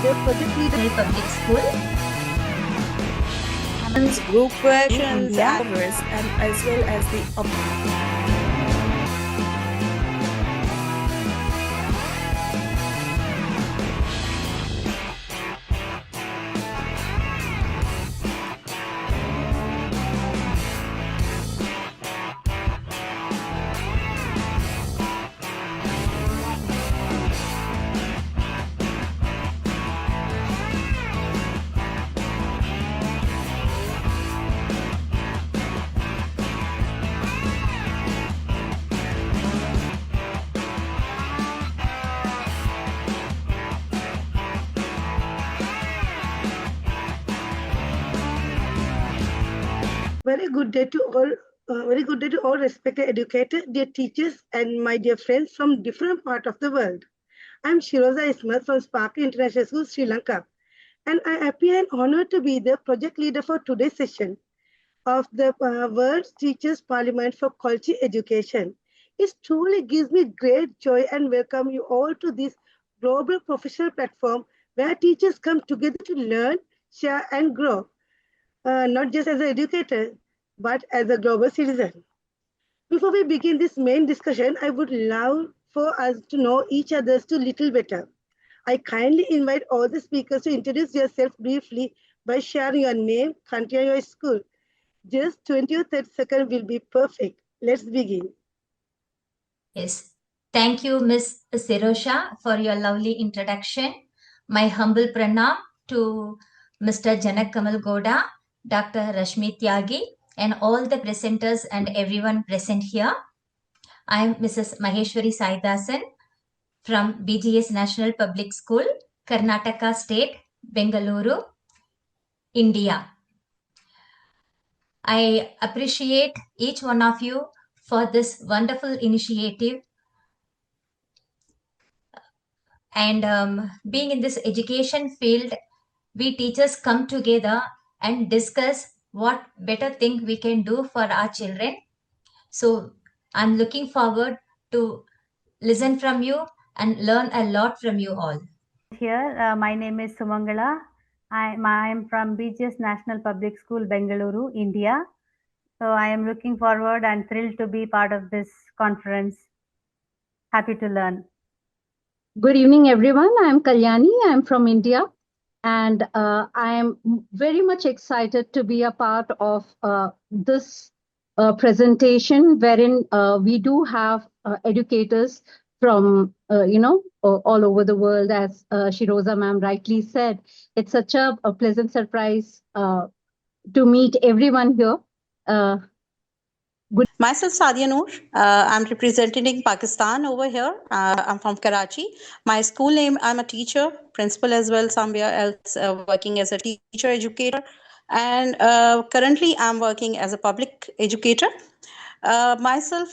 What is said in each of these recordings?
the project leader public school, group questions India. and as well as the very good day to all. Very good day to all respected educators, dear teachers, and my dear friends from different parts of the world. I'm Shiroza Ismail from Spark International School, Sri Lanka, and I appear and honored to be the project leader for today's session of the World Teachers Parliament for Quality Education. It truly gives me great joy and welcome you all to this global professional platform where teachers come together to learn, share, and grow, not just as an educator, but as a global citizen. Before we begin this main discussion, I would love for us to know each other a little better. I kindly invite all the speakers to introduce yourself briefly by sharing your name, country, and your school. Just 20 or 30 seconds will be perfect. Let's begin. Yes. Thank you, Ms. Sirosha, for your lovely introduction. My humble pranam to Mr. Janak Kamal Goda, Dr. Rashmi Tyagi, and all the presenters and everyone present here. I am Mrs. Maheshwari Saidasan from BGS National Public School, Karnataka State, Bengaluru, India. I appreciate each one of you for this wonderful initiative. And being in this education field, we teachers come together and discuss what better thing we can do for our children. So I'm looking forward to listen from you and learn a lot from you all. Here, my name is Sumangala. I am from BGS National Public School, Bengaluru, India. So I am looking forward and thrilled to be part of this conference. Happy to learn. Good evening, everyone. I'm Kalyani. I'm from India. And I am very much excited to be a part of this presentation, wherein we do have educators from, all over the world, as Shiroza ma'am rightly said. It's such a pleasant surprise to meet everyone here. Myself, Sadia Noor. I'm representing Pakistan over here. I'm from Karachi. My school name, I'm a teacher, principal as well, somewhere else, working as a teacher educator. And currently, I'm working as a public educator. Myself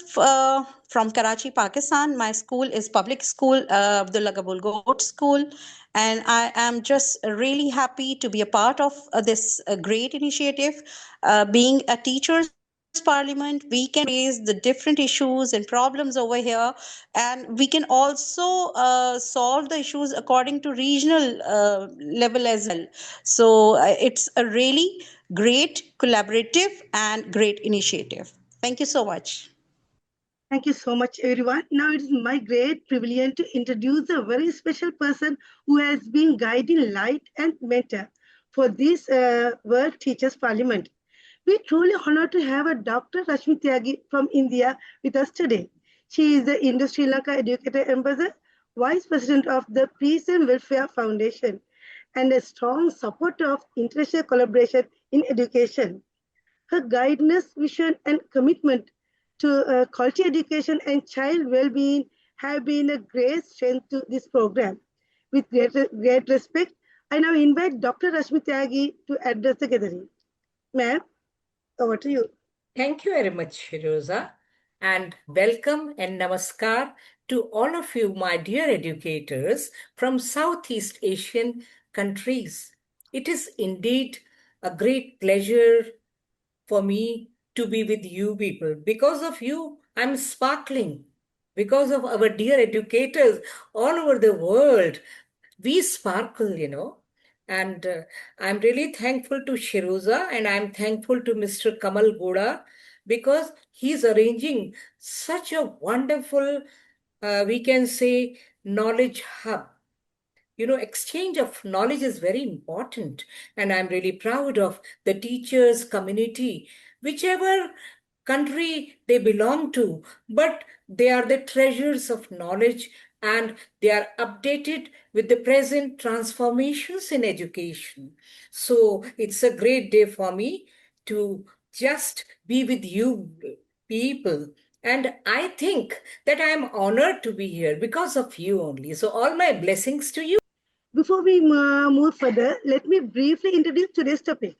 from Karachi, Pakistan. My school is public school, Abdullah Gabul Goat School. And I am just really happy to be a part of this great initiative. Being a teacher's parliament, we can raise the different issues and problems over here, and we can also solve the issues according to regional level as well. So it's a really great collaborative and great initiative. Thank you so much. Thank you so much, everyone. Now it is my great privilege to introduce a very special person who has been guiding light and mentor for this World Teachers Parliament. We truly honored to have a Dr. Rashmi Tyagi from India with us today. She is the Indo Sri Lanka Educator Ambassador, Vice President of the Peace and Welfare Foundation, and a strong supporter of international collaboration in education. Her guidance, vision, and commitment to quality education and child well-being have been a great strength to this program. With great respect, I now invite Dr. Rashmi Tyagi to address the gathering. Ma'am, over to you. Thank you very much, Rosa, and welcome and namaskar to all of you, my dear educators from Southeast Asian countries. It is indeed a great pleasure for me to be with you people. Because of you, I'm sparkling. Because of our dear educators all over the world, we sparkle. And I'm really thankful to Shiroza, and I'm thankful to Mr. Kamal Goda, because he's arranging such a wonderful, we can say, knowledge hub. Exchange of knowledge is very important, and I'm really proud of the teachers community, whichever country they belong to, but they are the treasures of knowledge, and they are updated with the present transformations in education. So it's a great day for me to just be with you people. And I think that I am honored to be here because of you only. So all my blessings to you. Before we move further, let me briefly introduce today's topic,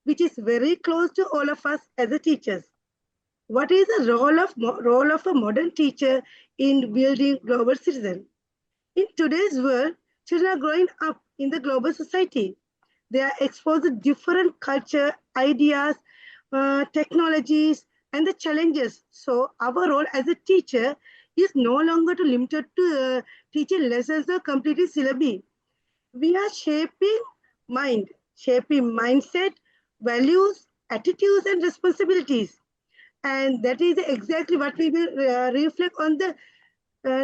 which is very close to all of us as a teachers. What is the role of a modern teacher in building global citizen? In today's world, children are growing up in the global society. They are exposed to different culture, ideas, technologies, and the challenges. So our role as a teacher is no longer to limited to teaching lessons or completing syllabi. We are shaping mindset, values, attitudes, and responsibilities. And that is exactly what we will reflect on the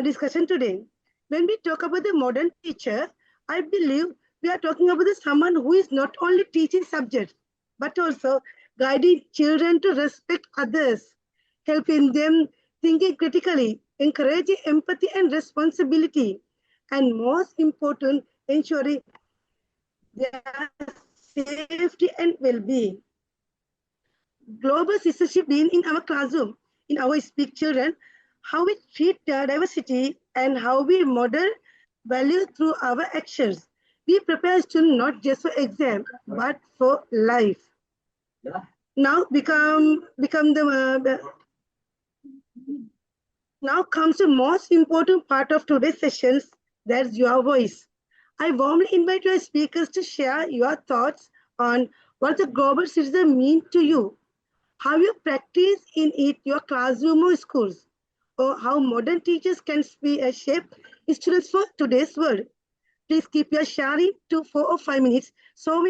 discussion today. When we talk about the modern teacher, I believe we are talking about someone who is not only teaching subjects, but also guiding children to respect others, helping them thinking critically, encouraging empathy and responsibility, and most important, ensuring their safety and well-being. Global citizenship being in our classroom, in our speak children, how we treat diversity and how we model value through our actions. We prepare students not just for exam, but for life. Now now comes the most important part of today's sessions, that's your voice. I warmly invite your speakers to share your thoughts on what the global citizen means to you, how you practice in it your classroom or schools, or how modern teachers can shape students for today's world. Please keep your sharing to 4 or 5 minutes so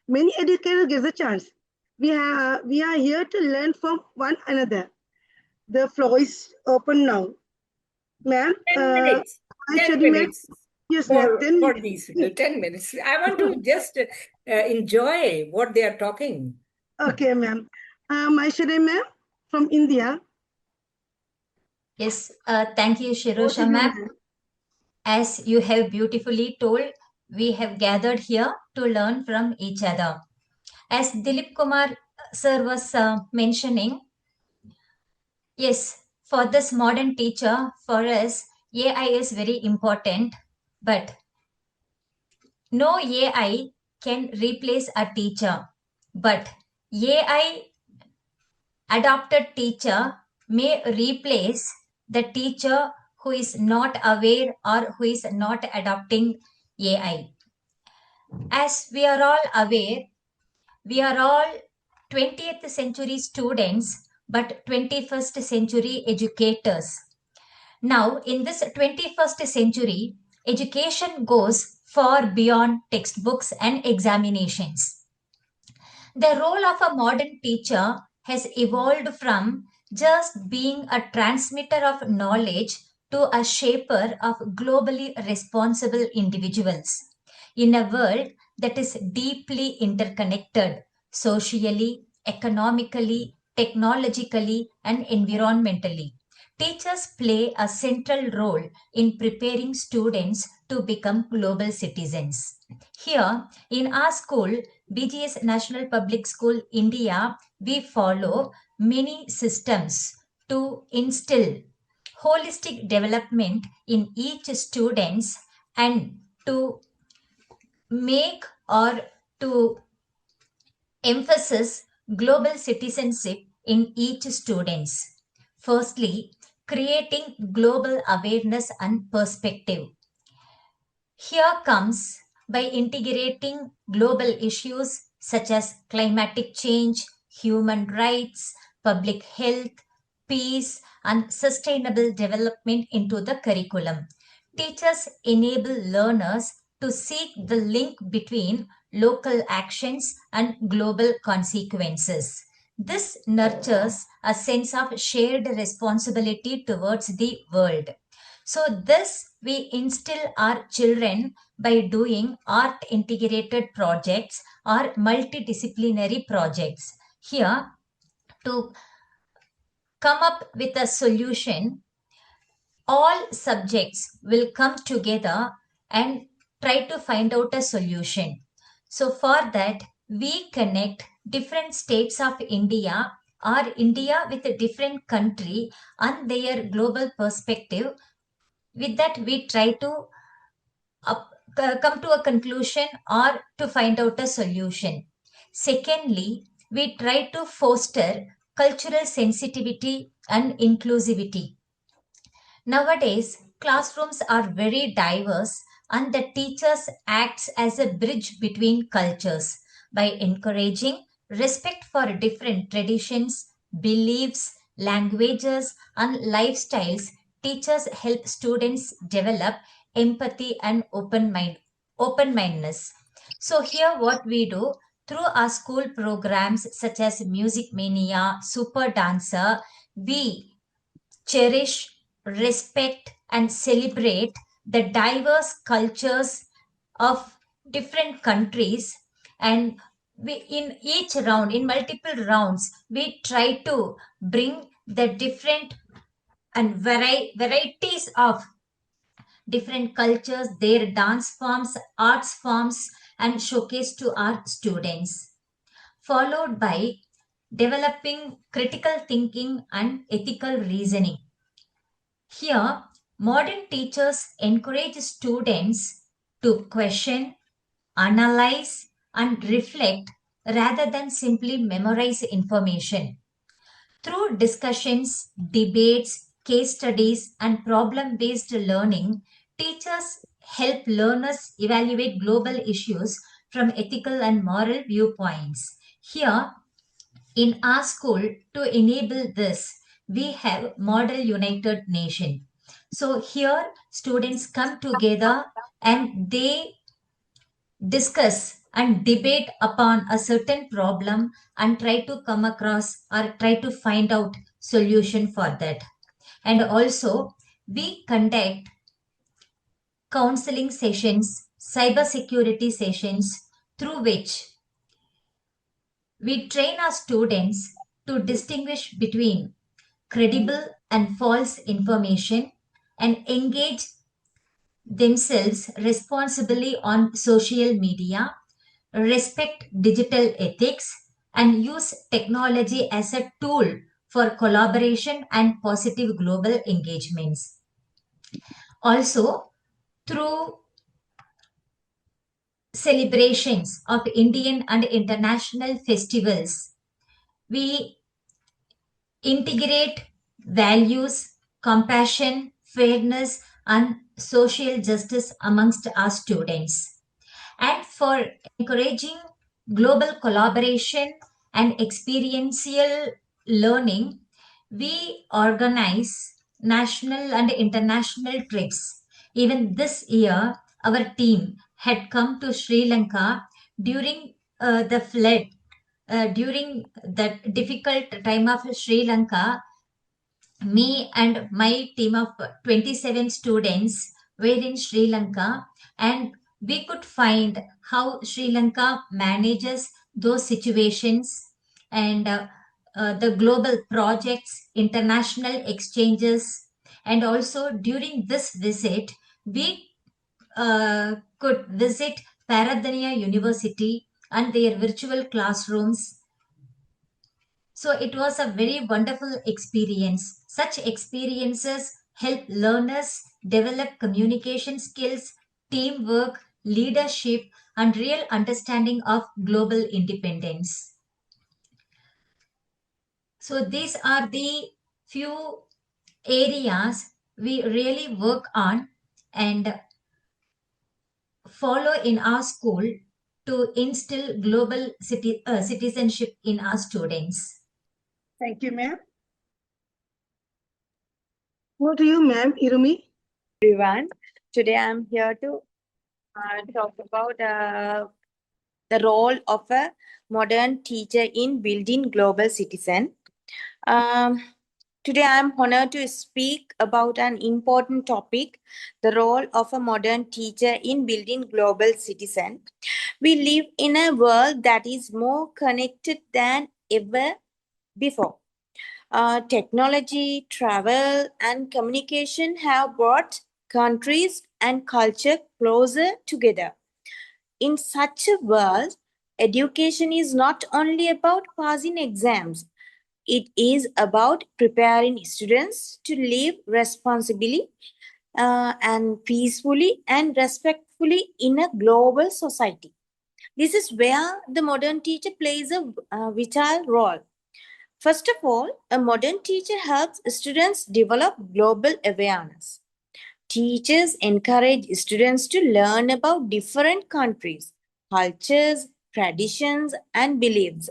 many educators get a chance. We are here to learn from one another. The floor is open now. Ma'am, 10 minutes. I 10 should you, ma'am? minutes Yes, ma'am. 10 for minutes. these people. 10 minutes. I want to just enjoy what they are talking. Okay, ma'am. Maishari, ma'am, from India. Yes, thank you, Over to Shirosha you, ma'am. ma'am. As you have beautifully told, we have gathered here to learn from each other. As Dilip Kumar sir was mentioning, yes, for this modern teacher, for us, AI is very important, but no AI can replace a teacher. But AI adopted teacher may replace the teacher who is not aware or who is not adopting AI. As we are all aware, we are all 20th century students but 21st century educators. Now, in this 21st century, education goes far beyond textbooks and examinations. The role of a modern teacher has evolved from just being a transmitter of knowledge to a shaper of globally responsible individuals. In a world that is deeply interconnected socially, economically, technologically, and environmentally, teachers play a central role in preparing students to become global citizens. Here, in our school, BGS National Public School, India, we follow many systems to instill holistic development in each students and to make or to emphasize global citizenship in each students. Firstly, creating global awareness and perspective. Here comes by integrating global issues such as climatic change, human rights, public health, peace, and sustainable development into the curriculum. Teachers enable learners to seek the link between local actions and global consequences. This nurtures a sense of shared responsibility towards the world. So this we instill our children by doing art integrated projects or multidisciplinary projects. Here, to come up with a solution, all subjects will come together and try to find out a solution. So for that, we connect different states of India or India with a different country and their global perspective. With that, we try to come to a conclusion or to find out a solution. Secondly, we try to foster cultural sensitivity and inclusivity. Nowadays, classrooms are very diverse and the teachers acts as a bridge between cultures by encouraging respect for different traditions, beliefs, languages and lifestyles. Teachers help students develop empathy and open-mindedness. So here what we do through our school programs such as Music Mania, Super Dancer, we cherish, respect, and celebrate the diverse cultures of different countries. And we, in each round, in multiple rounds, we try to bring the different and varieties of different cultures, their dance forms, arts forms, and showcase to our students. Followed by developing critical thinking and ethical reasoning. Here, modern teachers encourage students to question, analyze, and reflect rather than simply memorize information. Through discussions, debates, case studies, and problem based learning, teachers help learners evaluate global issues from ethical and moral viewpoints. Here, in our school, to enable this, we have Model United Nation. So here, students come together and they discuss and debate upon a certain problem and try to come across or try to find out solution for that. And also, we conduct counseling sessions, cyber security sessions, through which we train our students to distinguish between credible and false information and engage themselves responsibly on social media, respect digital ethics, and use technology as a tool for collaboration and positive global engagements. Also, through celebrations of Indian and international festivals, we integrate values, compassion, fairness, and social justice amongst our students. And for encouraging global collaboration and experiential learning, we organize national and international trips. Even this year, our team had come to Sri Lanka during the flood. During that difficult time of Sri Lanka, me and my team of 27 students were in Sri Lanka, and we could find how Sri Lanka manages those situations and the global projects, international exchanges. And also during this visit, we could visit Paradania University and their virtual classrooms. So it was a very wonderful experience. Such experiences help learners develop communication skills, teamwork, leadership, and real understanding of global independence. So these are the few areas we really work on and follow in our school to instill global citizenship in our students. Thank you, ma'am. Over to you, ma'am, Irumi. Everyone. Today I'm here to talk about the role of a modern teacher in building global citizen. Um, Today I'm honored to speak about an important topic, the role of a modern teacher in building global citizen. We live in a world that is more connected than ever before. Technology, travel, and communication have brought countries and culture closer together. In such a world, education is not only about passing exams, it is about preparing students to live responsibly and peacefully and respectfully in a global society. This is where the modern teacher plays a vital role. First of all, a modern teacher helps students develop global awareness. Teachers encourage students to learn about different countries, cultures, traditions, and beliefs.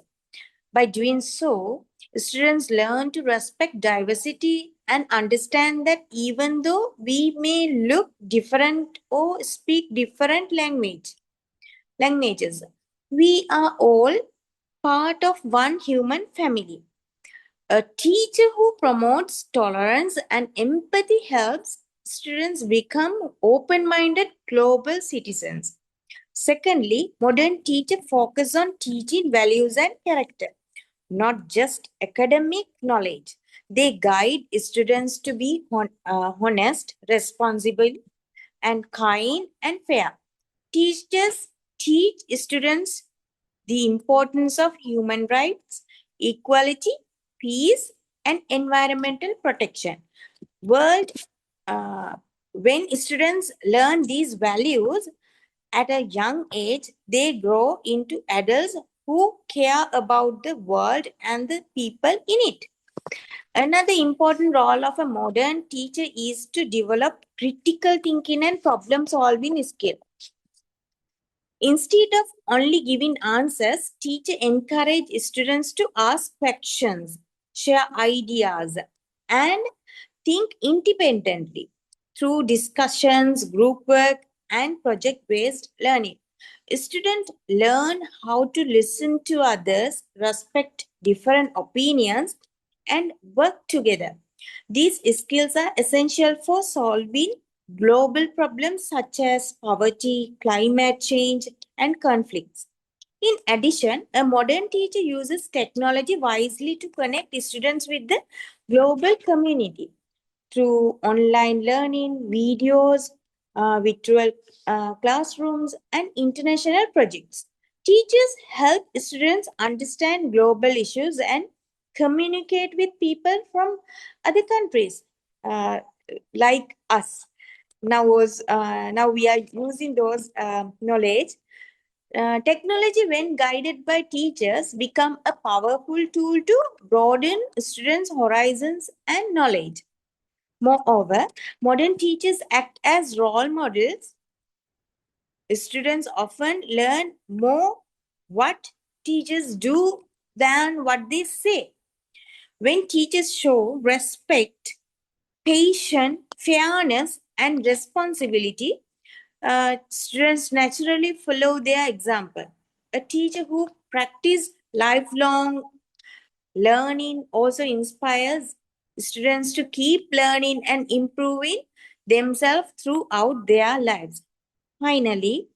By doing so, students learn to respect diversity and understand that even though we may look different or speak different languages, we are all part of one human family. A teacher who promotes tolerance and empathy helps students become open minded global citizens. Secondly, modern teachers focus on teaching values and character, not just academic knowledge. They guide students to be honest, responsible, and kind and fair. Teachers teach students the importance of human rights, equality, peace, and environmental protection. World, uh, when students learn these values at a young age, they grow into adults who care about the world and the people in it. Another important role of a modern teacher is to develop critical thinking and problem solving skills. Instead of only giving answers, teacher encourage students to ask questions, share ideas, and think independently through discussions, group work, and project-based learning. Students learn how to listen to others, respect different opinions, and work together. These skills are essential for solving global problems such as poverty, climate change, and conflicts. In addition, a modern teacher uses technology wisely to connect students with the global community through online learning, videos, virtual classrooms, and international projects. Teachers help students understand global issues and communicate with people from other countries like us. Now we are using those knowledge. Technology, when guided by teachers, become a powerful tool to broaden students' horizons and knowledge. Moreover, modern teachers act as role models. Students often learn more what teachers do than what they say. When teachers show respect, patience, fairness, and responsibility, students naturally follow their example. A teacher who practices lifelong learning also inspires students to keep learning and improving themselves throughout their lives. Finally,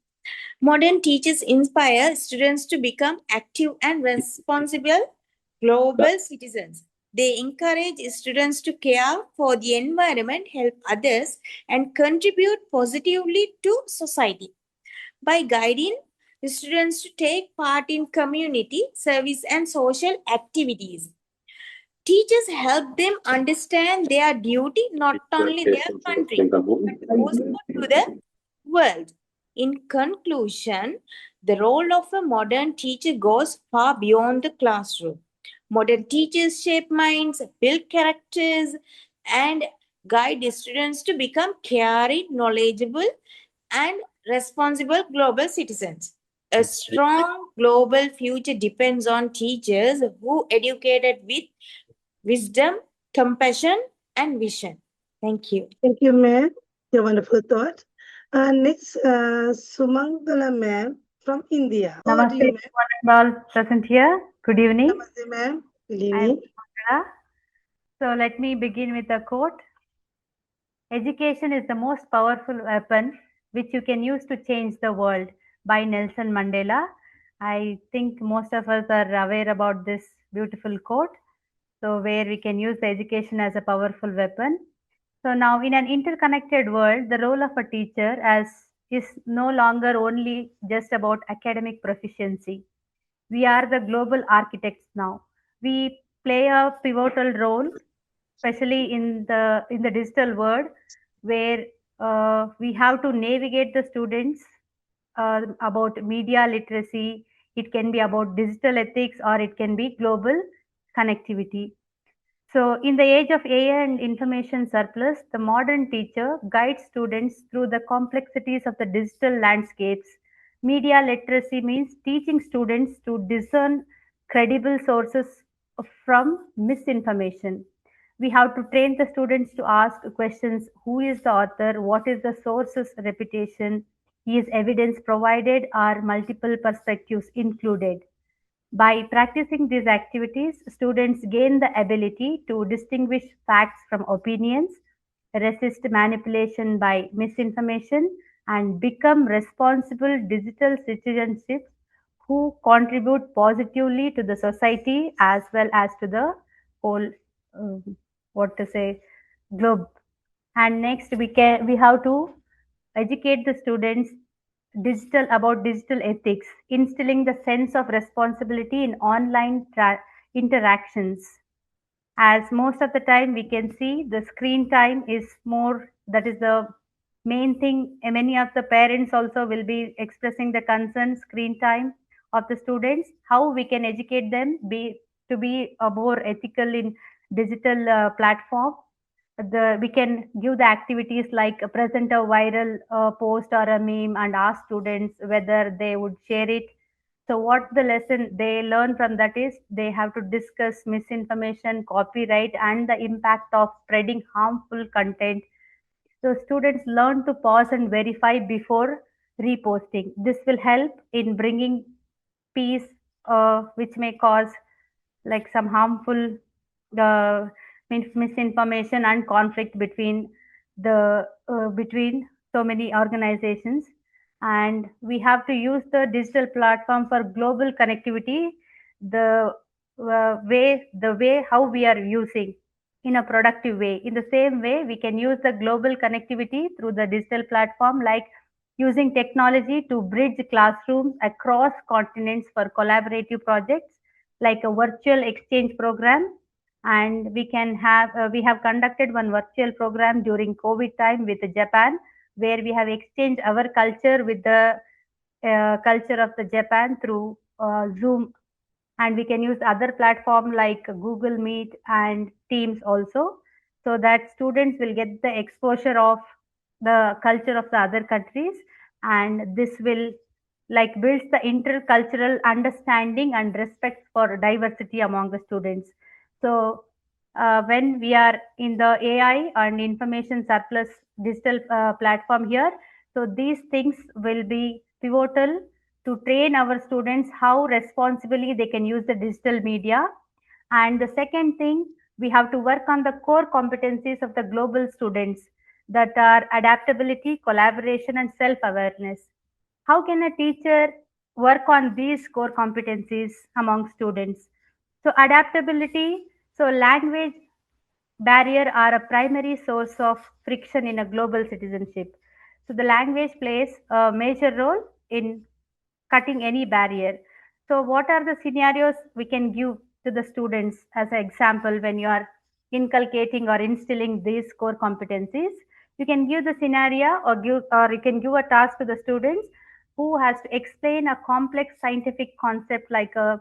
modern teachers inspire students to become active and responsible global citizens. They encourage students to care for the environment, help others, and contribute positively to society. By guiding students to take part in community service and social activities, teachers help them understand their duty not only their country but also to the world. In conclusion, the role of a modern teacher goes far beyond the classroom. Modern teachers shape minds, build characters, and guide students to become caring, knowledgeable, and responsible global citizens. A strong global future depends on teachers who educated with wisdom, compassion, and vision. Thank you. Thank you, ma'am. Your wonderful thought. Next, Sumangala ma'am from India. Over to Namaste, you, ma'am. one and all present here. Good evening. Namaste, ma'am. Good I am evening. Sumangala. So let me begin with a quote. Education is the most powerful weapon which you can use to change the world, by Nelson Mandela. I think most of us are aware about this beautiful quote. So where we can use the education as a powerful weapon. So now in an interconnected world, the role of a teacher as is no longer only just about academic proficiency. We are the global architects now. We play a pivotal role, especially in the digital world, where we have to navigate the students about media literacy. It can be about digital ethics, or it can be global connectivity. So, in the age of AI and information surplus, the modern teacher guides students through the complexities of the digital landscapes. Media literacy means teaching students to discern credible sources from misinformation. We have to train the students to ask questions: who is the author? What is the source's reputation? Is evidence provided? Are multiple perspectives included? By practicing these activities, students gain the ability to distinguish facts from opinions, resist manipulation by misinformation, and become responsible digital citizens who contribute positively to the society as well as to the whole, what to say, globe. And next, we have to educate the students digital ethics, instilling the sense of responsibility in online interactions. As most of the time we can see the screen time is more, that is the main thing. Many of the parents also will be expressing the concern screen time of the students. How we can educate them to be more ethical in digital platform. We can give the activities like present a viral post or a meme and ask students whether they would share it. So what the lesson they learn from that is they have to discuss misinformation, copyright, and the impact of spreading harmful content. So students learn to pause and verify before reposting. This will help in bringing peace, which may cause like some harmful uh, misinformation and conflict between between so many organizations. And we have to use the digital platform for global connectivity. The way how we are using in a productive way. In the same way, we can use the global connectivity through the digital platform, like using technology to bridge classrooms across continents for collaborative projects like a virtual exchange program. And we have conducted one virtual program during COVID time with Japan, where we have exchanged our culture with the culture of the Japan through Zoom. And we can use other platform like Google Meet and Teams also, so that students will get the exposure of the culture of the other countries. And this will like builds the intercultural understanding and respect for diversity among the students. So when we are in the AI and information surplus digital platform here, so these things will be pivotal to train our students how responsibly they can use the digital media. And the second thing, we have to work on the core competencies of the global students, that are adaptability, collaboration, and self awareness. How can a teacher work on these core competencies among students? So, adaptability, so language barrier are a primary source of friction in a global citizenship. So, the language plays a major role in cutting any barrier. So, what are the scenarios we can give to the students as an example when you are inculcating or instilling these core competencies? You can give the scenario, or you can give a task to the students who has to explain a complex scientific concept like a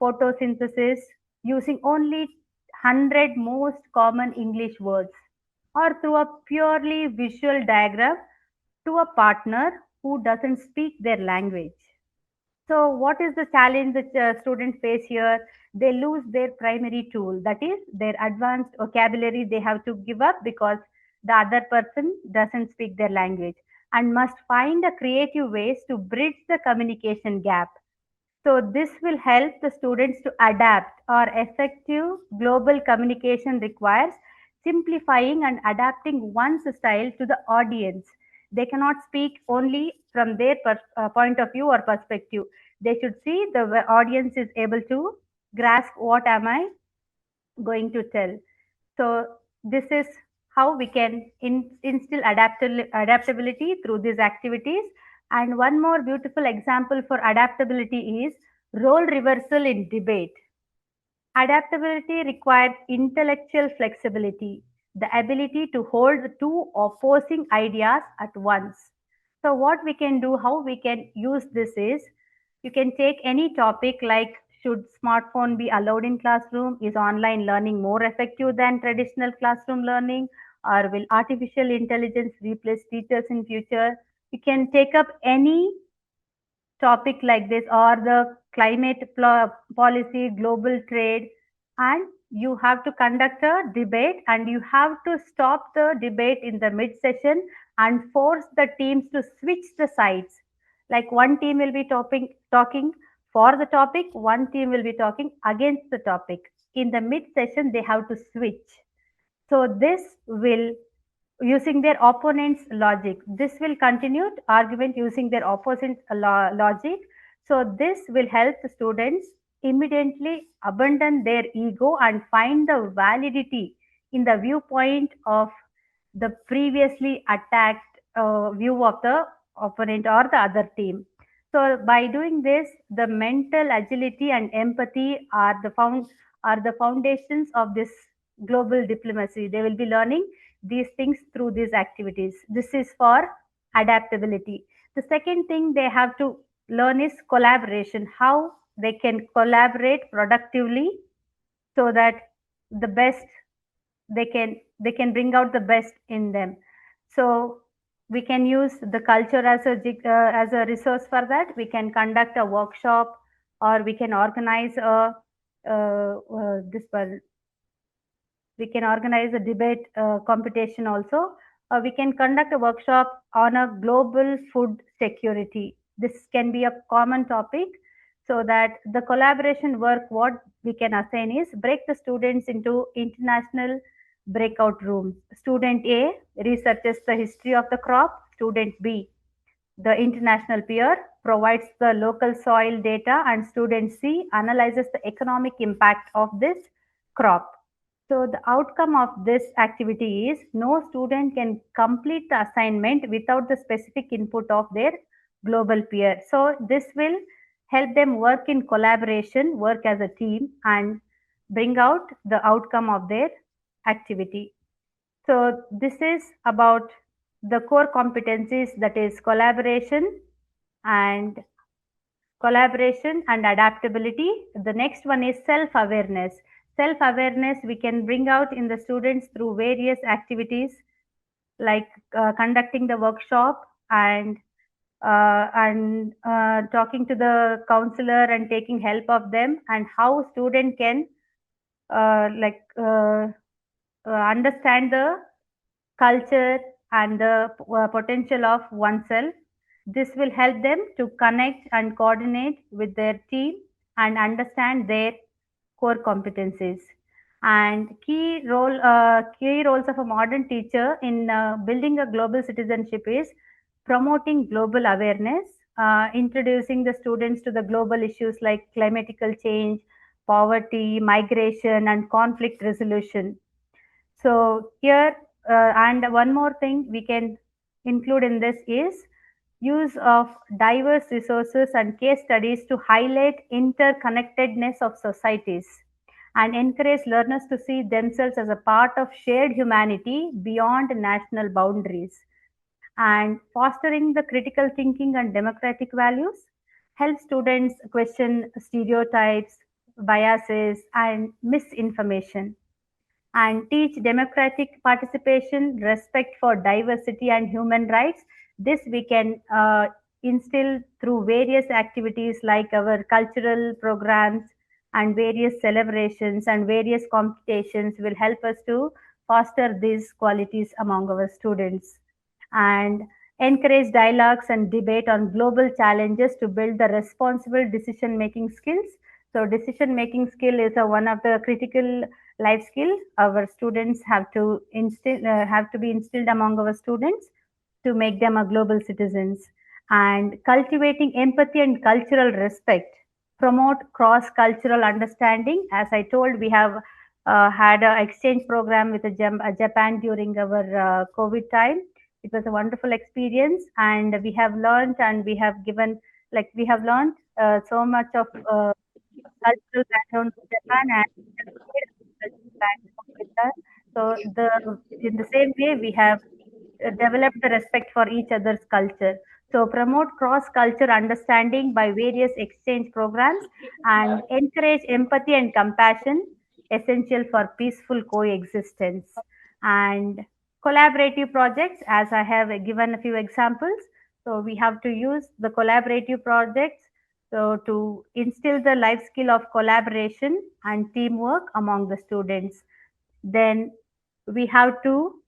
photosynthesis using only 100 most common English words, or through a purely visual diagram to a partner who doesn't speak their language. So, what is the challenge that students face here? They lose their primary tool, that is, their advanced vocabulary they have to give up because the other person doesn't speak their language. and must find a creative ways to bridge the communication gap. So this will help the students to adapt, or effective global communication requires simplifying and adapting one's style to the audience. They cannot speak only from their point of view or perspective. They should see the audience is able to grasp what am I going to tell. So this is how we can instill adaptability through these activities. And one more beautiful example for adaptability is role reversal in debate. Adaptability requires intellectual flexibility, the ability to hold two opposing ideas at once. So what we can do, how we can use this is, you can take any topic like, should smartphone be allowed in classroom? Is online learning more effective than traditional classroom learning? Or will artificial intelligence replace teachers in future? You can take up any topic like this, or the climate policy, global trade, and you have to conduct a debate, and you have to stop the debate in the mid session and force the teams to switch the sides. Like one team will be talking for the topic, one team will be talking against the topic. In the mid session, they have to switch. So this will, using their opponent's logic, this will continue argument using their opposite logic. So this will help the students immediately abandon their ego and find the validity in the viewpoint of the previously attacked view of the opponent or the other team. So by doing this, the mental agility and empathy are the foundations of this global diplomacy. They will be learning these things through these activities. This is for adaptability. The second thing they have to learn is collaboration, how they can collaborate productively so that the best they can bring out the best in them. So we can use the culture as a resource for that. We can conduct a workshop, or we can organize a we can organize a debate competition also. We can conduct a workshop on a global food security. This can be a common topic, so that the collaboration work, what we can assign is, break the students into international breakout rooms. Student A researches the history of the crop. Student B, the international peer, provides the local soil data, and student C analyzes the economic impact of this crop. So the outcome of this activity is, no student can complete the assignment without the specific input of their global peer. So this will help them work in collaboration, work as a team, and bring out the outcome of their activity. So this is about the core competencies, that is collaboration and adaptability. The next one is self-awareness. Self-awareness we can bring out in the students through various activities, like conducting the workshop and talking to the counselor and taking help of them, and how student can understand the culture and the potential of oneself. This will help them to connect and coordinate with their team and understand their core competencies. And key roles of a modern teacher in building a global citizenship is promoting global awareness, introducing the students to the global issues like climatical change, poverty, migration, and conflict resolution. So here, and one more thing we can include in this is use of diverse resources and case studies to highlight interconnectedness of societies, and encourage learners to see themselves as a part of shared humanity beyond national boundaries. And fostering the critical thinking and democratic values, help students question stereotypes, biases, and misinformation, and teach democratic participation, respect for diversity, and human rights. This we can instill through various activities like our cultural programs and various celebrations and various competitions will help us to foster these qualities among our students. And encourage dialogues and debate on global challenges to build the responsible decision-making skills. So decision-making skill is one of the critical life skills our students have to be instilled among our students to make them a global citizens. And cultivating empathy and cultural respect, promote cross-cultural understanding. As I told, we have had an exchange program with Japan during our COVID time. It was a wonderful experience, and we have learned and we have given, like we have learned so much of cultural background of Japan, and we have shared our cultural background with us. So in the same way, we have developed the respect for each other's culture. So promote cross-culture understanding by various exchange programs and encourage empathy and compassion, essential for peaceful coexistence. And collaborative projects, as I have given a few examples. So we have to use the collaborative projects to instill the life skill of collaboration and teamwork among the students. Then we have to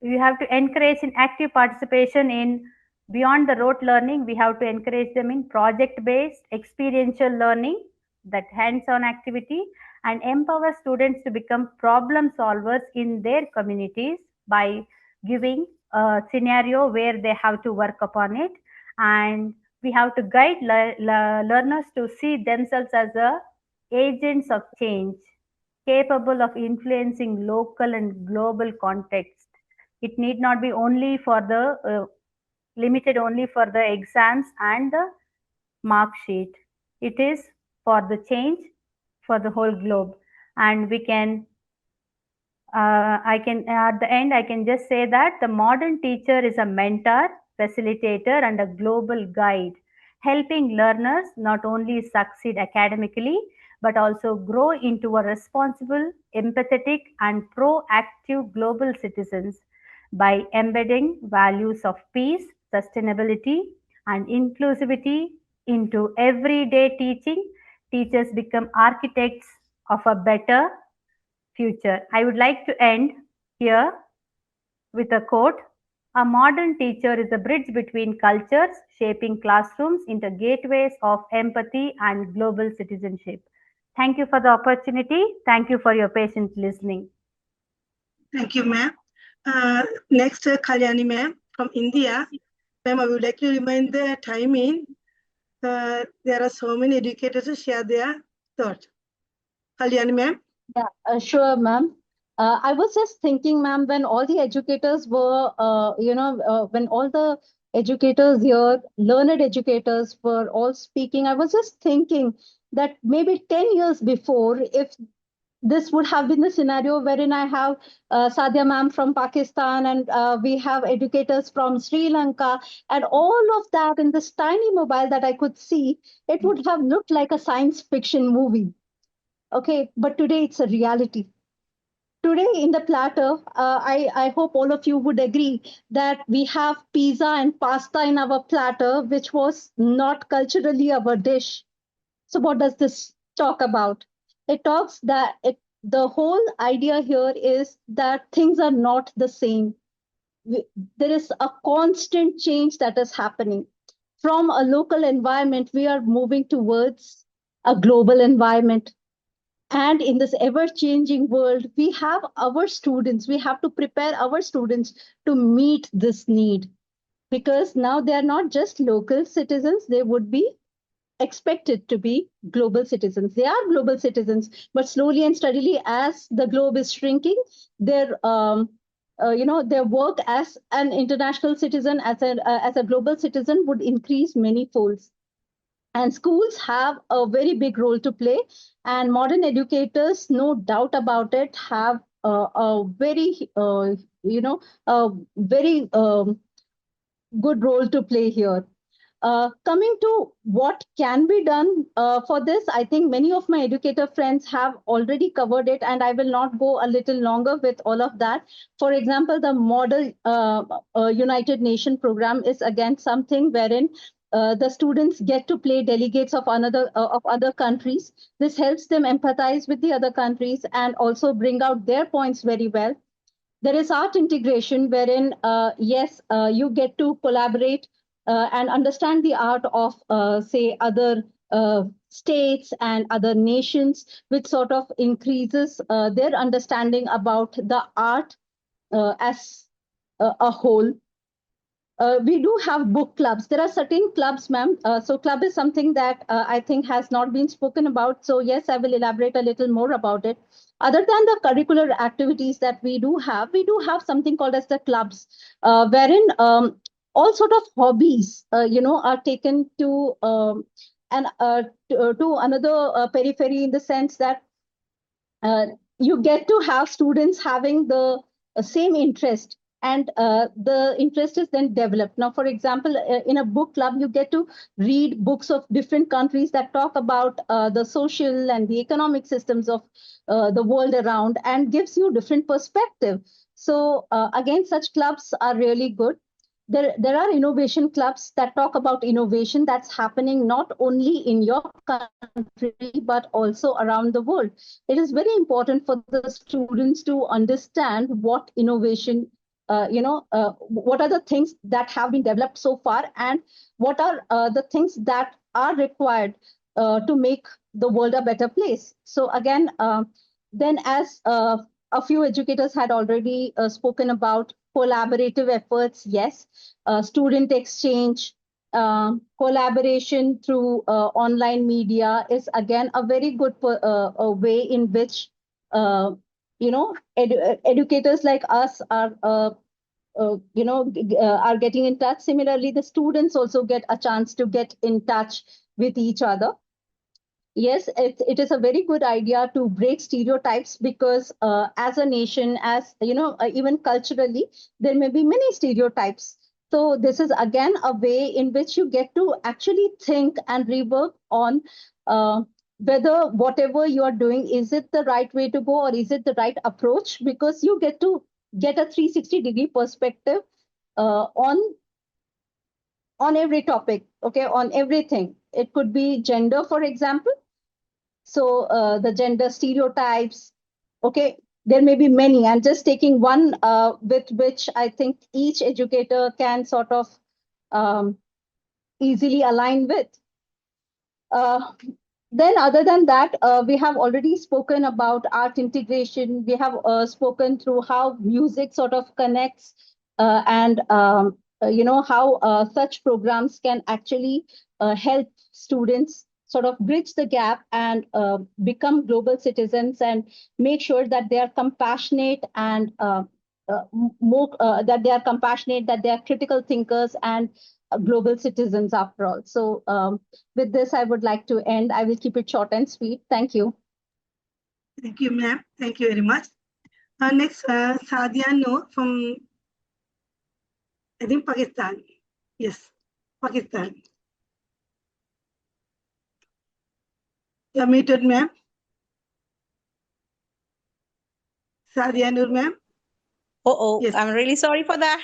encourage in active participation in beyond the rote learning. We have to encourage them in project based experiential learning, that hands on activity, and empower students to become problem solvers in their communities by giving a scenario where they have to work upon it. And we have to guide learners to see themselves as agents of change, capable of influencing local and global context. It need not be only for the limited only for the exams and the mark sheet. It is for the change for the whole globe. And we can I can at the end I can just say that the modern teacher is a mentor, facilitator, and a global guide, helping learners not only succeed academically but also grow into a responsible, empathetic, and proactive global citizens. By embedding values of peace, sustainability, and inclusivity into everyday teaching, teachers become architects of a better future. I would like to end here with a quote. A modern teacher is a bridge between cultures, shaping classrooms into gateways of empathy and global citizenship. Thank you for the opportunity. Thank you for your patient listening. Thank you, ma'am. Next, Kalyani ma'am from India. Ma'am, I would like to remind the timing. There are so many educators to share their thoughts. Kalyani ma'am. Yeah, sure, ma'am. I was just thinking, ma'am, when all the educators were, when all the educators here, learned educators were all speaking, I was just thinking that maybe 10 years before, if this would have been the scenario wherein I have Sadia ma'am from Pakistan, and we have educators from Sri Lanka, and all of that in this tiny mobile that I could see, it would have looked like a science fiction movie. Okay, but today it's a reality. Today in the platter, I hope all of you would agree that we have pizza and pasta in our platter, which was not culturally our dish. So what does this talk about? It talks that the whole idea here is that things are not the same. There is a constant change that is happening. From a local environment, we are moving towards a global environment. And in this ever changing world, we have we have to prepare our students to meet this need, because now they are not just local citizens, they would be expected to be global citizens. They are global citizens, but slowly and steadily, as the globe is shrinking, their their work as an international citizen, as a global citizen, would increase many folds. And schools have a very big role to play, and modern educators, no doubt about it, have a very a very good role to play here. Coming to what can be done for this, I think many of my educator friends have already covered it, and I will not go a little longer with all of that. For example, the Model United Nation program is again something wherein the students get to play delegates of other countries. This helps them empathize with the other countries and also bring out their points very well. There is art integration wherein, yes, you get to collaborate and understand the art of, say, other states and other nations, which sort of increases their understanding about the art as a whole. We do have book clubs. There are certain clubs, ma'am. So club is something that I think has not been spoken about. So yes, I will elaborate a little more about it. Other than the curricular activities that we do have something called as the clubs, wherein all sort of hobbies, are taken to to another periphery, in the sense that uh, you get to have students having the same interest, and the interest is then developed. Now, for example, in a book club, you get to read books of different countries that talk about the social and the economic systems of the world around, and gives you different perspective. So again, such clubs are really good. There are innovation clubs that talk about innovation that's happening not only in your country but also around the world. It is very important for the students to understand what innovation, what are the things that have been developed so far, and what are the things that are required to make the world a better place. So again, then as a few educators had already spoken about collaborative efforts, yes, student exchange, collaboration through online media is again a very good a way in which educators like us are are getting in touch. Similarly, the students also get a chance to get in touch with each other. Yes, it is a very good idea to break stereotypes, because as a nation, as even culturally, there may be many stereotypes. So this is again a way in which you get to actually think and rework on whether whatever you are doing, is it the right way to go, or is it the right approach, because you get to get a 360-degree perspective on every topic, okay, on everything. It could be gender, for example. So the gender stereotypes, okay, there may be many. I'm just taking one with which I think each educator can sort of easily align with. Then other than that, we have already spoken about art integration. We have spoken through how music sort of connects and how such programs can actually help students sort of bridge the gap and become global citizens, and make sure that they are compassionate and that they are critical thinkers and global citizens after all. So with this, I would like to end. I will keep it short and sweet. Thank you. Thank you, ma'am. Thank you very much. Next, Sadia Noor from, I think, Pakistan. Yes, Pakistan. You're muted, ma'am. Sadia Noor, ma'am. Oh, Yes. I'm really sorry for that.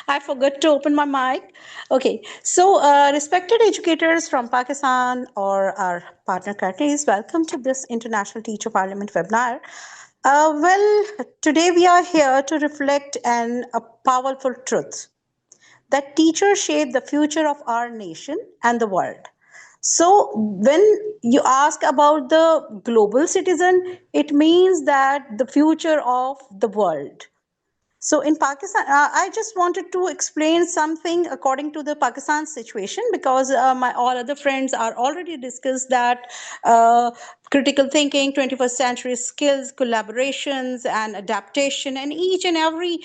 I forgot to open my mic. Okay, so respected educators from Pakistan or our partner countries, welcome to this International Teacher Parliament webinar. Well, today we are here to reflect on a powerful truth that teachers shape the future of our nation and the world. So, when you ask about the global citizen, it means that the future of the world. So in Pakistan, I just wanted to explain something according to the Pakistan situation, because my all other friends are already discussed that critical thinking, 21st century skills, collaborations, and adaptation, and each and every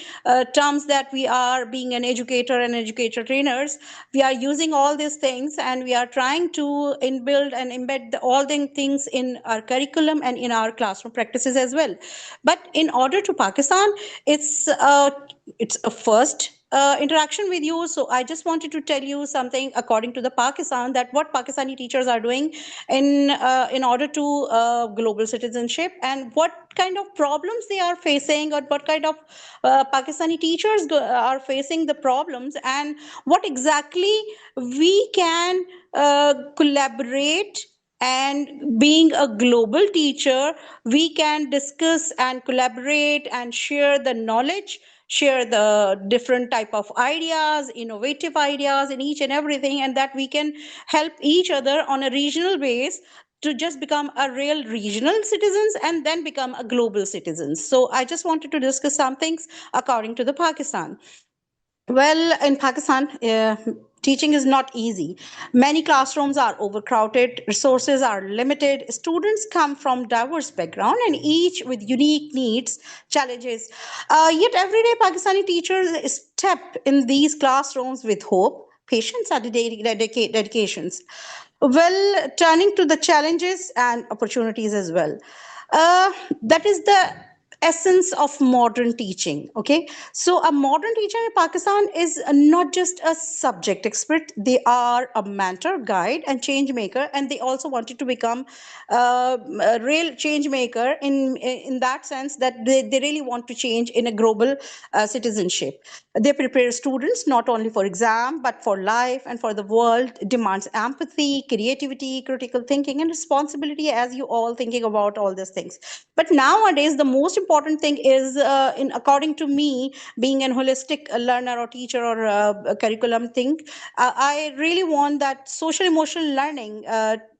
terms that we are being an educator and educator trainers, we are using all these things, and we are trying to inbuild and embed all the things in our curriculum and in our classroom practices as well. But in order to Pakistan, it's a first interaction with you. So I just wanted to tell you something according to the Pakistan, that what Pakistani teachers are doing in order to global citizenship, and what kind of problems they are facing, or what kind of Pakistani teachers are facing the problems, and what exactly we can collaborate And being a global teacher, we can discuss and collaborate and share the knowledge, share the different type of ideas, innovative ideas in each and everything, and that we can help each other on a regional base to just become a real regional citizens and then become a global citizens. So I just wanted to discuss some things according to the Pakistan. Well, in Pakistan, teaching is not easy. Many classrooms are overcrowded, resources are limited, students come from diverse background and each with unique needs, challenges. Yet everyday Pakistani teachers step in these classrooms with hope, patience, and dedications. Well, turning to the challenges and opportunities as well. That is the essence of modern teaching. Okay, so a modern teacher in Pakistan is not just a subject expert, they are a mentor, guide, and change maker, and they also wanted to become a real change maker in that sense that they really want to change in a global citizenship. They prepare students not only for exam but for life and for the world. Demands empathy, creativity, critical thinking, and responsibility, as you all thinking about all these things. But nowadays the most important thing is, in according to me, being an holistic learner or teacher or a curriculum thing, I really want that social emotional learning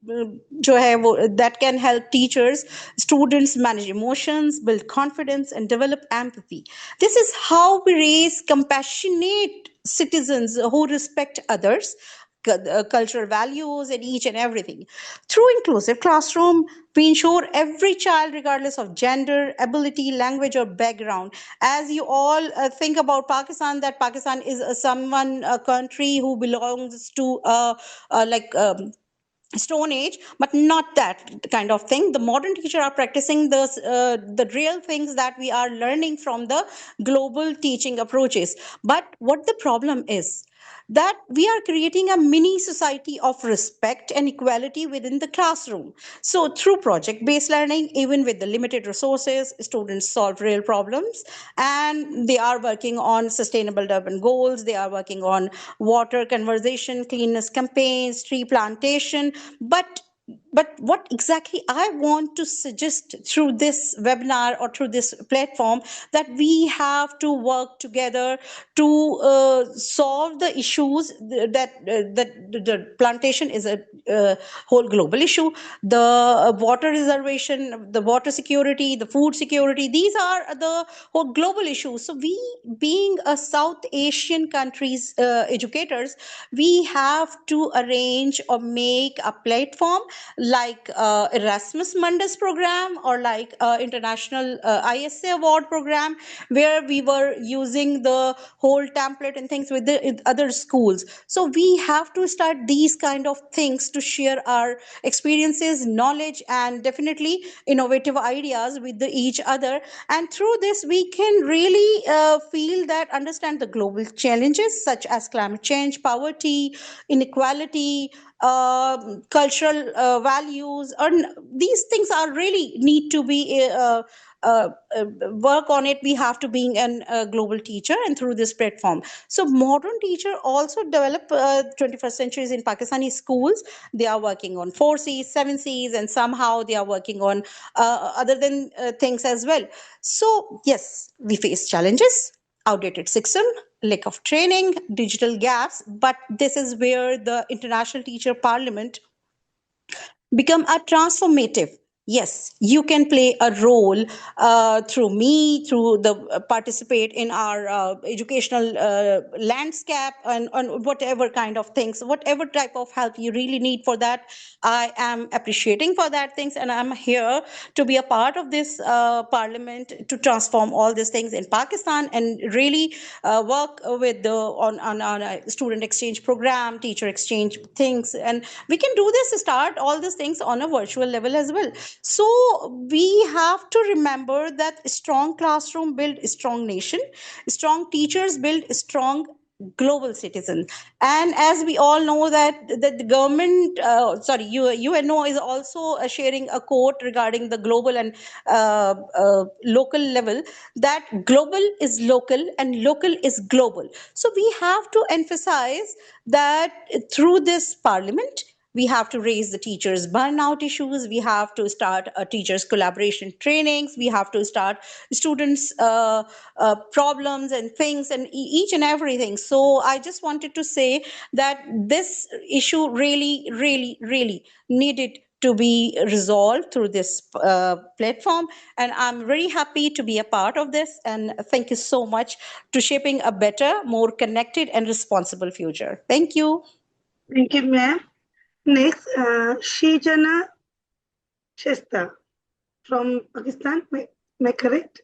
जो है वो that can help teachers, students manage emotions, build confidence, and develop empathy. This is how we raise compassionate citizens who respect others, cultural values, and each and everything. Through inclusive classroom, we ensure every child, regardless of gender, ability, language, or background. As you all think about Pakistan, that Pakistan is a country who belongs to Stone Age, but not that kind of thing. The modern teacher are practicing the real things that we are learning from the global teaching approaches. But what the problem is, that we are creating a mini society of respect and equality within the classroom. So through project-based learning, even with the limited resources, students solve real problems, and they are working on sustainable development goals. They are working on water conservation, cleanliness campaigns, tree plantation. But what exactly I want to suggest through this webinar or through this platform, that we have to work together to solve the issues that the plantation is a whole global issue. The water reservation, the water security, the food security, these are the whole global issues. So we, being a South Asian countries educators, we have to arrange or make a platform like Erasmus Mundus program or like international ISA award program, where we were using the whole template and things with the other schools. So we have to start these kind of things to share our experiences, knowledge, and definitely innovative ideas with each other. And through this, we can really feel that, understand the global challenges such as climate change, poverty, inequality, cultural values, or these things are really need to be work on it. We have to being a global teacher, and through this platform. So modern teacher also develop 21st centuries in Pakistani schools. They are working on 4Cs, 7Cs, and somehow they are working on other than things as well. So yes, we face challenges, outdated system, lack of training, digital gaps, but this is where the International Teacher Parliament become a transformative. Yes, you can play a role through me, through the participate in our educational landscape, and whatever kind of things, whatever type of help you really need for that. I am appreciating for that things, and I'm here to be a part of this parliament to transform all these things in Pakistan, and really work with the on a student exchange program, teacher exchange things, and we can do this, start all these things on a virtual level as well. So we have to remember that a strong classroom build a strong nation, strong teachers build a strong global citizen. And as we all know that the government, UNO is also sharing a quote regarding the global and local level, that global is local and local is global. So we have to emphasize that through this parliament, We have to raise the teachers' burnout issues. We have to start teachers' collaboration trainings. We have to start students' problems and things and each and everything. So I just wanted to say that this issue really, really, really needed to be resolved through this platform. And I'm very happy to be a part of this. And thank you so much to shaping a better, more connected and responsible future. Thank you. Thank you, ma'am. Next, Shijana Shesta from Pakistan. Am I correct?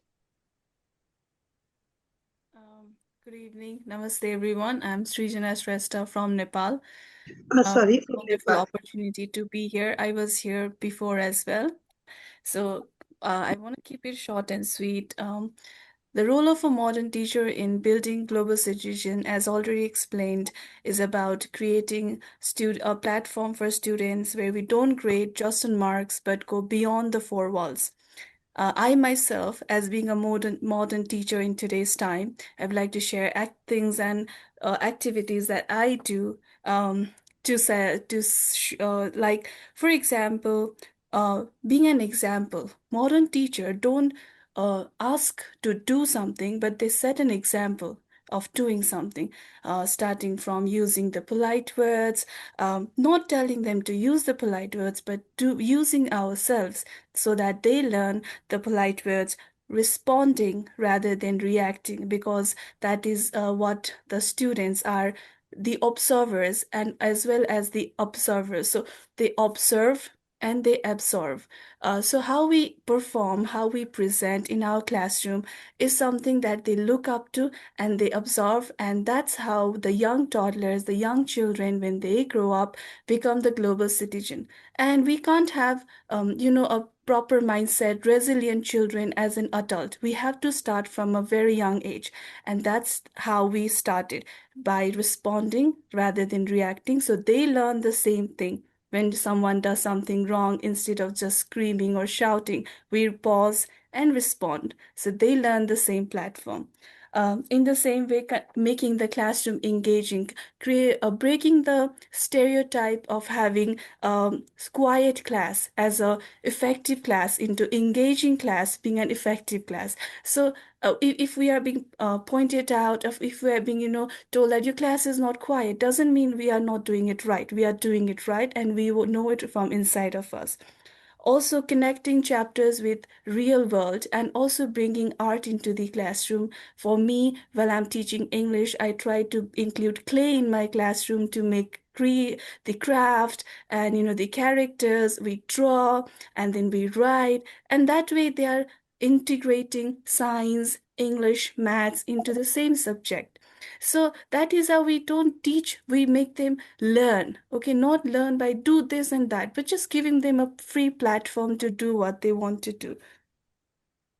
Good evening. Namaste, everyone. I'm Srijana Shrestha from Nepal. Sorry, from Wonderful Nepal. opportunity to be here. I was here before as well. So I want to keep it short and sweet. The role of a modern teacher in building global citizen, as already explained, is about creating a platform for students where we don't grade just on marks, but go beyond the four walls. I myself, as being a modern teacher in today's time, I would like to share things and activities that I do to say like, for example, being an example. Modern teacher don't ask to do something, but they set an example of doing something, starting from using the polite words, not telling them to use the polite words, but using ourselves so that they learn the polite words, responding rather than reacting, because that is what the students are, the observers and as well as the observers. So they observe and they absorb. So how we perform, how we present in our classroom is something that they look up to and they observe, and that's how the young toddlers, the young children, when they grow up, become the global citizen. And we can't have a proper mindset, resilient children as an adult. We have to start from a very young age. And that's how we started, by responding rather than reacting. So they learn the same thing. When someone does something wrong, instead of just screaming or shouting, we pause and respond. So they learn the same platform. In the same way, making the classroom engaging, breaking the stereotype of having quiet class as a effective class into engaging class being an effective class. So if we are being pointed out, if we are being told that your class is not quiet, doesn't mean we are not doing it right. We are doing it right, and we will know it from inside of us. Also connecting chapters with real world and also bringing art into the classroom. For me, while I'm teaching English, I try to include clay in my classroom to make the craft and the characters. We draw and then we write, and that way they are integrating science, English, maths into the same subject. So that is how we don't teach, we make them learn. Okay, not learn by do this and that, but just giving them a free platform to do what they want to do.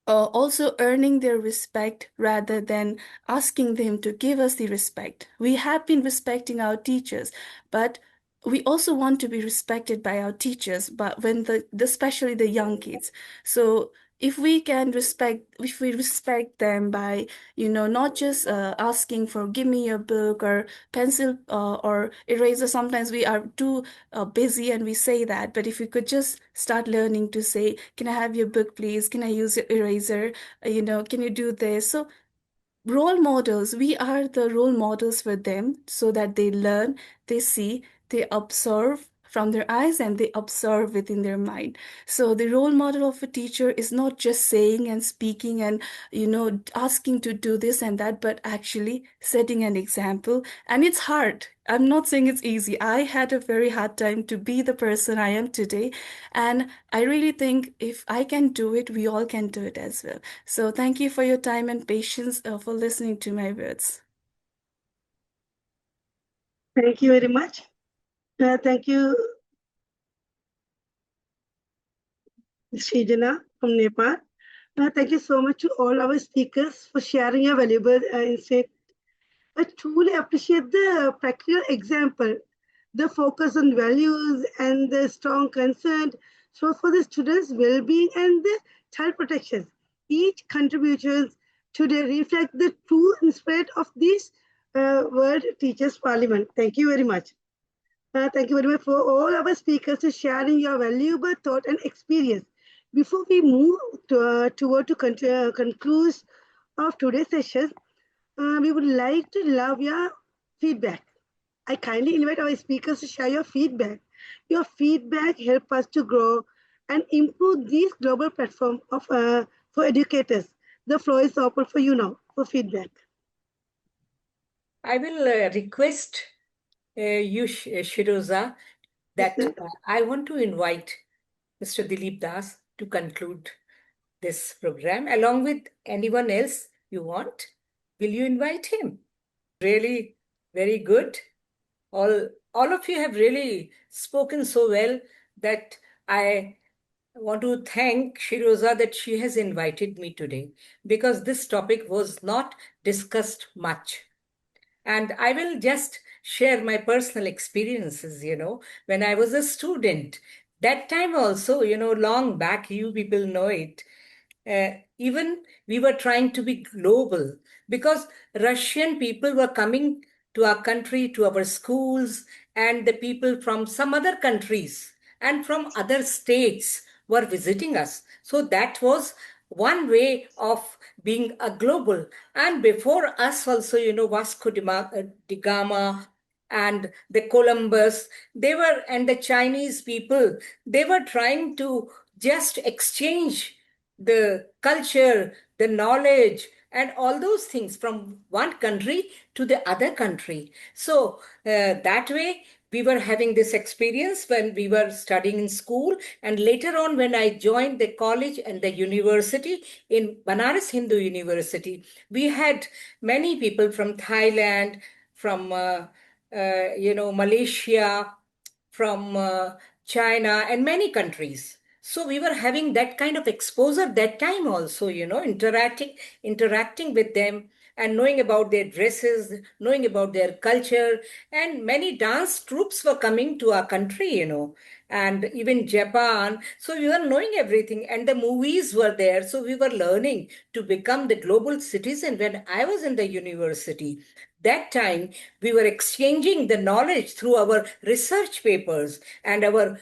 Also earning their respect rather than asking them to give us the respect. We have been respecting our teachers, but we also want to be respected by our teachers, but when especially the young kids. So if we respect them by not just asking for give me your book or pencil or eraser. Sometimes we are too busy and we say that, but if we could just start learning to say, can I have your book please, can I use your eraser, can you do this? So role models, we are the role models for them, so that they learn, they see, they observe from their eyes, and they observe within their mind. So the role model of a teacher is not just saying and speaking and asking to do this and that, but actually setting an example. And it's hard. I'm not saying it's easy. I had a very hard time to be the person I am today, and I really think if I can do it, we all can do it as well. So thank you for your time and patience for listening to my words. Thank you very much. Thank you, Srijana from Nepal. Thank you so much to all our speakers for sharing your valuable insight. I truly appreciate the practical example, the focus on values and the strong concern for the students' well-being and the child protection. Each contributions today reflect the true spirit of this World Teachers Parliament. Thank you very much. Thank you very much for all our speakers to sharing your valuable thought and experience. Before we move toward to conclude of today's session, we would like to love your feedback. I kindly invite our speakers to share your feedback. Your feedback helps us to grow and improve this global platform of for educators. The floor is open for you now for feedback. I will request you, Shiroza, that Yes, I want to invite Mr. Dilip Das to conclude this program along with anyone else you want. Will you invite him? Really very good. All of you have really spoken so well that I want to thank Shiroza that she has invited me today, because this topic was not discussed much. And I will just share my personal experiences, when I was a student. That time also, long back, you people know it. Even we were trying to be global, because Russian people were coming to our country, to our schools, and the people from some other countries and from other states were visiting us. So that was one way of being a global. And before us also, Vasco da Gama and the Columbus, and the Chinese people, they were trying to just exchange the culture, the knowledge, and all those things from one country to the other country. So that way, we were having this experience when we were studying in school. And later on, when I joined the college and the university in Banaras Hindu University, we had many people from Thailand, from Malaysia, from China, and many countries. So we were having that kind of exposure that time also, interacting with them and knowing about their dresses, knowing about their culture, and many dance troupes were coming to our country, and even Japan. So we were knowing everything, and the movies were there. So we were learning to become the global citizen when I was in the university. That time, we were exchanging the knowledge through our research papers, and our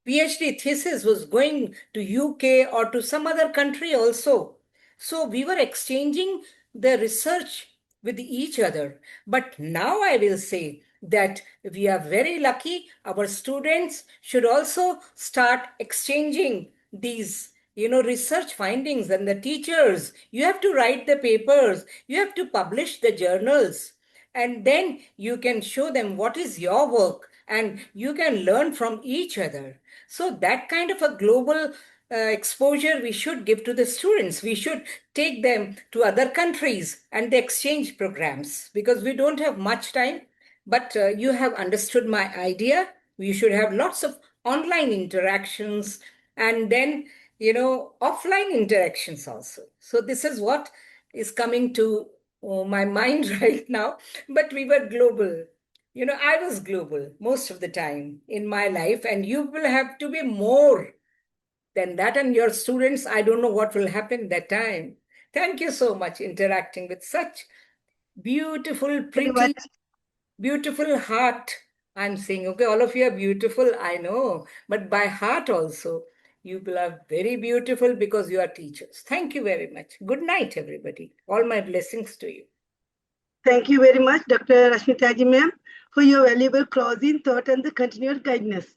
PhD thesis was going to UK or to some other country also. So we were exchanging the research with each other. But now I will say that we are very lucky. Our students should also start exchanging these research findings. And the teachers, you have to write the papers, you have to publish the journals, and then you can show them what is your work, and you can learn from each other. So that kind of a global exposure we should give to the students. We should take them to other countries and the exchange programs, because we don't have much time. But you have understood my idea. We should have lots of online interactions, and then offline interactions also. So this is what is coming to my mind right now. But we were global. I was global most of the time in my life, and you will have to be more than that. And your students, I don't know what will happen that time. Thank you so much, interacting with such beautiful, very much. pretty, beautiful heart. I'm saying, okay, all of you are beautiful, I know, but by heart also, you people are very beautiful because you are teachers. Thank you very much. Good night, everybody. All my blessings to you. Thank you very much, Dr. Rashmitaji ma'am, for your valuable closing thought and the continued guidance.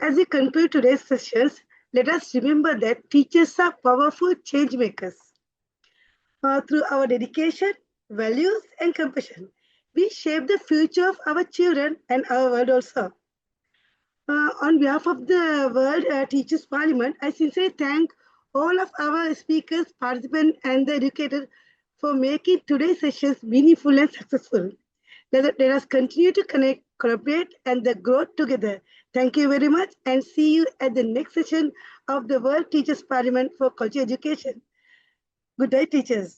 As we conclude today's sessions, let us remember that teachers are powerful change makers. Through our dedication, values, and compassion, we shape the future of our children and our world also. On behalf of the World Teachers Parliament, I sincerely thank all of our speakers, participants, and the educators for making today's sessions meaningful and successful. Let us continue to connect, collaborate, and the growth together. Thank you very much, and see you at the next session of the World Teachers Parliament for Culture Education. Good day, teachers.